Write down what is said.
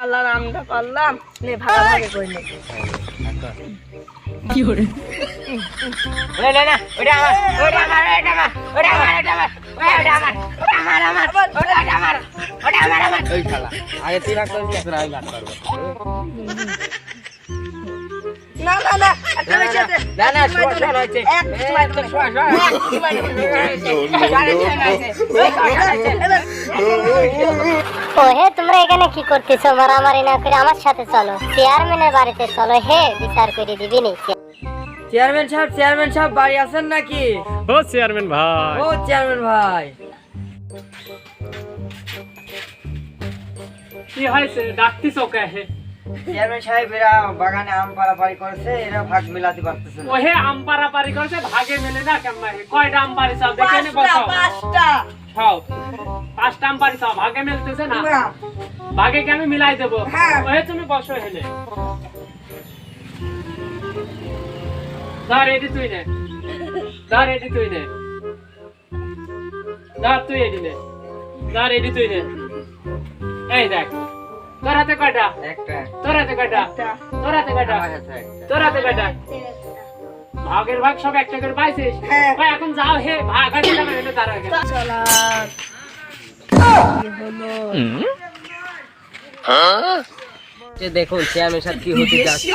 আল্লাহর নামটা করলাম নে ভাগাভাগি করে নে কি করে না না না ওটা আমার ওটা আমার ওটা আমার ওটা আমার ওটা আমার ওটা আমার ওটা আমার আমার ওটা আমার ওটা আমার আমার ওই শালা আগে তুই ভাগ করবি এখন আমি ভাগ করব না না না একটা বেশি আছে না না শোয়া শোয়া হচ্ছে এক সময় তো শোয়া শোয়া ওহে তোমরা এখানে কি করতেছো মারামারি না করে আমার সাথে চলো চেয়ারম্যানের বাড়িতে চলো হে বিচার করে দিবি নি চেয়ারম্যান সাহেব বাড়ি আছেন নাকি ও চেয়ারম্যান ভাই ও চেয়ারম্যান ভাই কি হয়েছে ডাকতিস ওকে চেয়ারম্যান সাহেব এরা বাগানে আম পাড়াপাড়ি করেছে এরা ভাগ মিলাতে পারতেছে না ওহে আম পারাপারি করছে ভাগে মেলে না কেমন কয়টা আম পারি সব দেখে নে বসাও পাঁচটা খাও পাঁচটা আম পারি সব ভাগে মেলতেছে না ভাগে কি আমি মিলাই দেবো হ্যাঁ। ওহে তুমি বসো হেলে ধর এটি তুই নে ধর এটি তুই নে ধর তুই এটি নে ধর এটি তুই নে এই দেখ তোর হাতে কয়টা একটা তোর হাতে কয়টা তোর হাতে কয়টা আমার হাতে একটা তোর হাতে কয়টা ভাগের ভাগ সব একটা করে পাইছিস হ্যাঁ। ভাই এখন যাও হে ভাগ আছে না এনে তার আগে চলা কি হলো দেখুন চেয়ারম্যান সাহেব কি হতে যাচ্ছে